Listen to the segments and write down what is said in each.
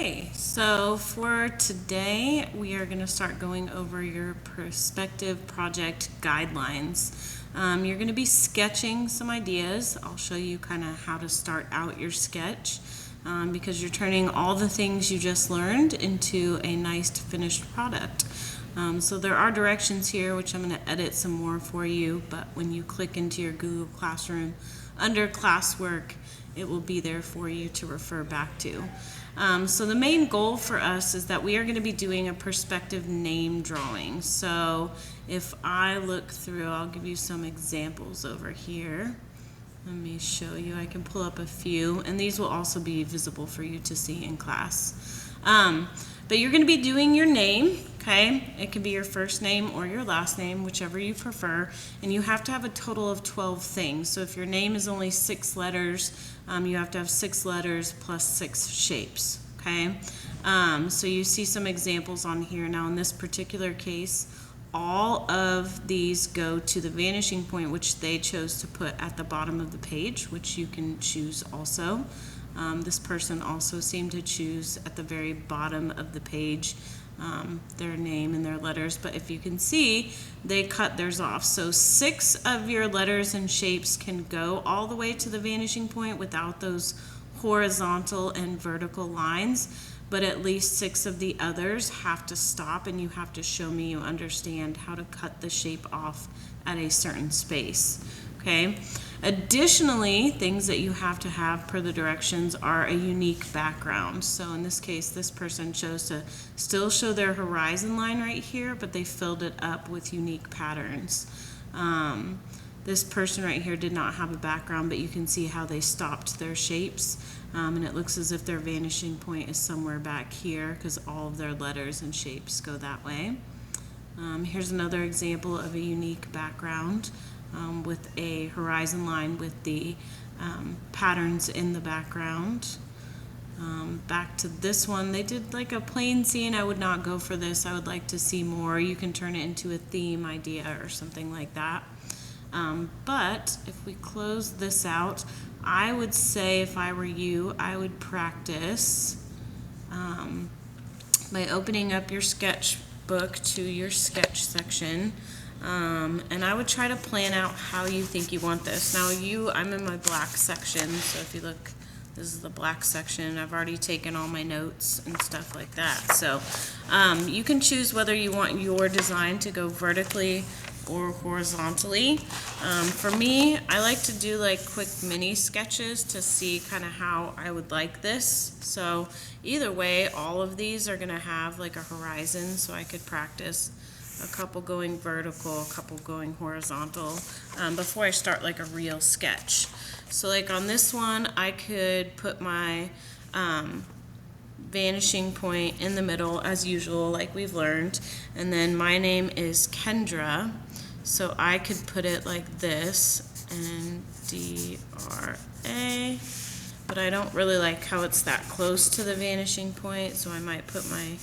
Okay, so for today, we are going to start going over your perspective project guidelines. You're going to be sketching some ideas. I'll show you kind of how to start out your sketch because you're turning all the things you just learned into a nice finished product. So there are directions here, which I'm going to edit some more for you, but when you click into your Google Classroom under classwork, it will be there for you to refer back to. So the main goal for us is that we are going to be doing a perspective name drawing. So if I look through, I'll give you some examples over here. Let me show you. I can pull up a few, and these will also be visible for you to see in class. But you're going to be doing your name, okay? It can be your first name or your last name, whichever you prefer, and you have to have a total of 12 things. So if your name is only 6 letters, you have to have 6 letters plus 6 shapes, okay? So you see some examples on here. Now in this particular case, all of these go to the vanishing point, which they chose to put at the bottom of the page, which you can choose also. This person also seemed to choose at the very bottom of the page their name and their letters, but if you can see, they cut theirs off. So 6 of your letters and shapes can go all the way to the vanishing point without those horizontal and vertical lines, but at least 6 of the others have to stop, and you have to show me you understand how to cut the shape off at a certain space. Okay. Additionally, things that you have to have per the directions are a unique background. So in this case, this person chose to still show their horizon line right here, but they filled it up with unique patterns. This person right here did not have a background, but you can see how they stopped their shapes. And it looks as if their vanishing point is somewhere back here because all of their letters and shapes go that way. Here's another example of a unique background. With a horizon line with the patterns in the background. Back to this one, they did like a plain scene. I would not go for this. I would like to see more. You can turn it into a theme idea or something like that. But if we close this out, I would say if I were you, I would practice by opening up your sketchbook to your sketch section. And I would try to plan out how you think you want this. Now I'm in my black section, so if you look, this is the black section. I've already taken all my notes and stuff like that. So you can choose whether you want your design to go vertically or horizontally. For me, I like to do like quick mini sketches to see kind of how I would like this. So either way, all of these are going to have like a horizon, so I could practice a couple going vertical, a couple going horizontal before I start like a real sketch. So like on this one, I could put my vanishing point in the middle as usual, like we've learned, and then my name is Kendra, so I could put it like this, N-D-R-A, but I don't really like how it's that close to the vanishing point, so I might put my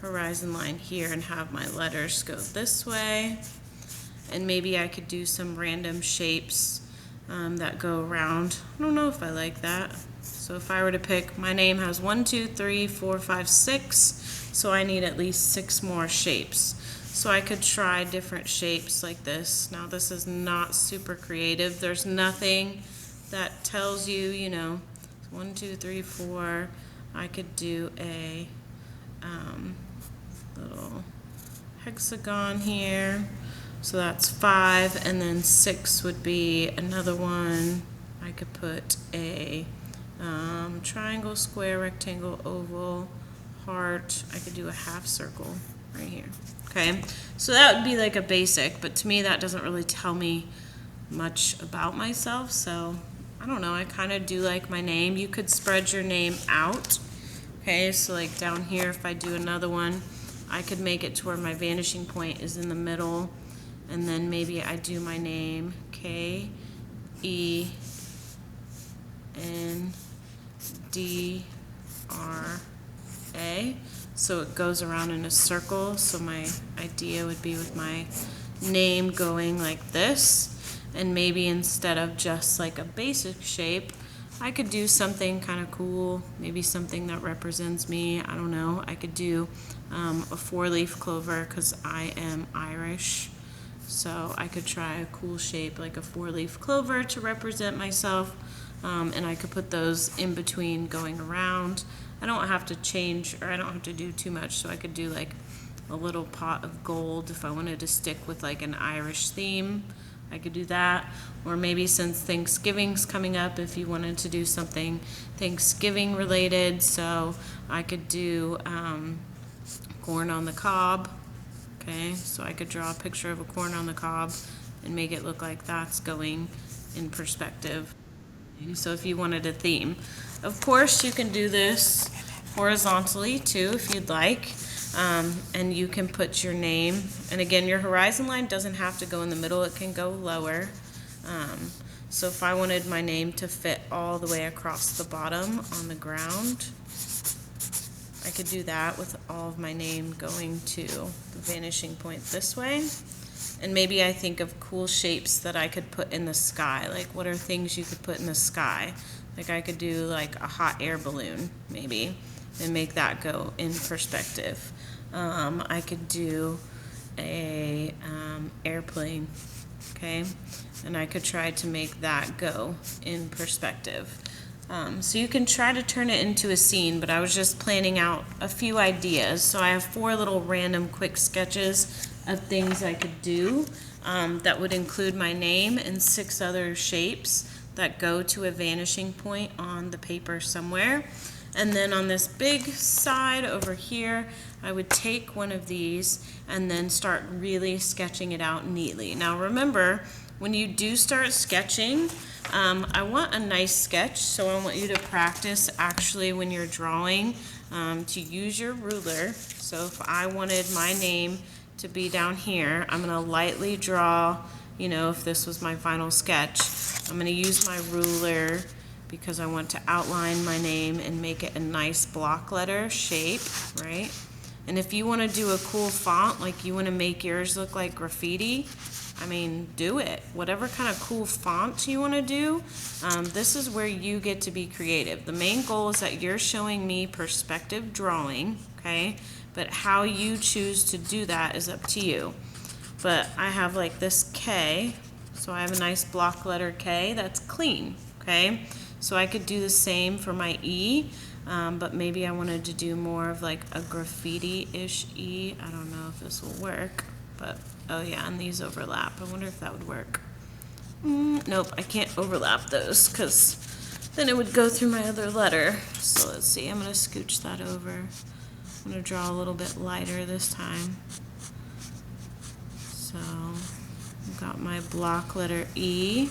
horizon line here and have my letters go this way, and maybe I could do some random shapes that go around. I don't know if I like that. So if I were to pick, my name has 1, 2, 3, 4, 5, 6, so I need at least 6 more shapes. So I could try different shapes like this. Now this is not super creative. There's nothing that tells you, 1, 2, 3, 4. I could do a little hexagon here, so that's 5, and then 6 would be another one. I could put a triangle, square, rectangle, oval, heart. I could do a half circle right here. Okay, so that would be like a basic, but to me that doesn't really tell me much about myself, so I don't know, I kind of do like my name. You could spread your name out. Okay, so like down here, if I do another one, I could make it to where my vanishing point is in the middle, and then maybe I do my name, K-E-N-D-R-A, so it goes around in a circle. So my idea would be with my name going like this, and maybe instead of just like a basic shape, I could do something kind of cool, maybe something that represents me. I don't know. I could do a 4-leaf clover because I am Irish. So I could try a cool shape like a 4-leaf clover to represent myself. And I could put those in between going around. I don't have to change, or I don't have to do too much. So I could do like a little pot of gold if I wanted to stick with like an Irish theme. I could do that. Or maybe since Thanksgiving's coming up, if you wanted to do something Thanksgiving related, so I could do corn on the cob. Okay, so I could draw a picture of a corn on the cob and make it look like that's going in perspective. So if you wanted a theme, of course you can do this horizontally too if you'd like. And you can put your name, and again, your horizon line doesn't have to go in the middle, it can go lower. So if I wanted my name to fit all the way across the bottom on the ground, I could do that with all of my name going to the vanishing point this way. And maybe I think of cool shapes that I could put in the sky. Like, what are things you could put in the sky? Like, I could do like a hot air balloon maybe and make that go in perspective. I could do a airplane, okay, and I could try to make that go in perspective. So you can try to turn it into a scene, but I was just planning out a few ideas. So I have 4 little random quick sketches of things I could do that would include my name and 6 other shapes that go to a vanishing point on the paper somewhere. And then on this big side over here, I would take one of these and then start really sketching it out neatly. Now remember, when you do start sketching, I want a nice sketch, so I want you to practice actually when you're drawing to use your ruler. So if I wanted my name to be down here, I'm going to lightly draw, you know, if this was my final sketch, I'm going to use my ruler because I want to outline my name and make it a nice block letter shape, right? And if you want to do a cool font, like you want to make yours look like graffiti, I mean, do it. Whatever kind of cool font you want to do, this is where you get to be creative. The main goal is that you're showing me perspective drawing, okay? But how you choose to do that is up to you. But I have like this K, so I have a nice block letter K that's clean, okay? So I could do the same for my E, but maybe I wanted to do more of like a graffiti-ish E. I don't know if this will work, but oh yeah, and these overlap. I wonder if that would work. Nope, I can't overlap those because then it would go through my other letter. So let's see, I'm going to scooch that over. I'm going to draw a little bit lighter this time. So I've got my block letter E.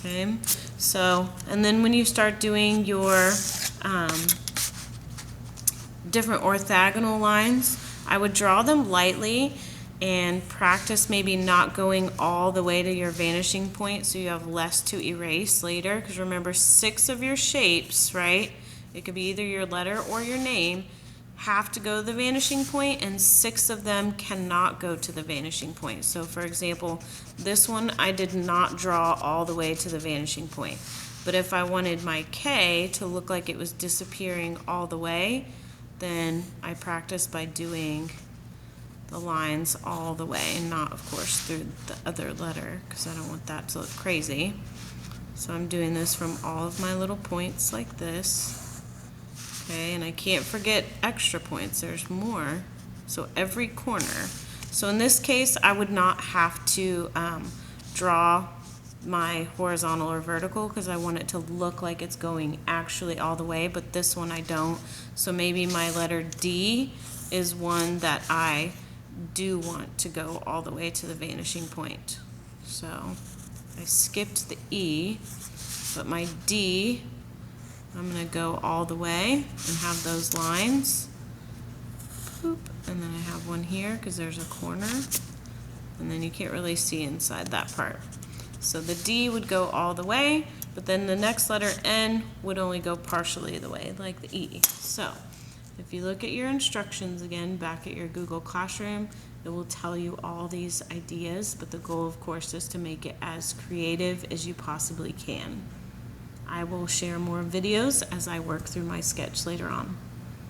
Okay, so, and then when you start doing your different orthogonal lines, I would draw them lightly and practice maybe not going all the way to your vanishing point so you have less to erase later, because remember 6 of your shapes, right? It could be either your letter or your name, have to go to the vanishing point, and 6 of them cannot go to the vanishing point. So for example, this one I did not draw all the way to the vanishing point. But if I wanted my K to look like it was disappearing all the way, then I practice by doing the lines all the way, and not of course through the other letter, because I don't want that to look crazy. So I'm doing this from all of my little points like this. Okay, and I can't forget extra points, there's more, so every corner. So in this case, I would not have to draw my horizontal or vertical because I want it to look like it's going actually all the way, but this one I don't. So maybe my letter D is one that I do want to go all the way to the vanishing point. So I skipped the E, but my D, I'm going to go all the way and have those lines. Boop. And then I have one here because there's a corner. And then you can't really see inside that part. So the D would go all the way, but then the next letter N would only go partially the way, like the E. So If you look at your instructions again, back at your Google Classroom, it will tell you all these ideas, but the goal, of course, is to make it as creative as you possibly can. I will share more videos as I work through my sketch later on.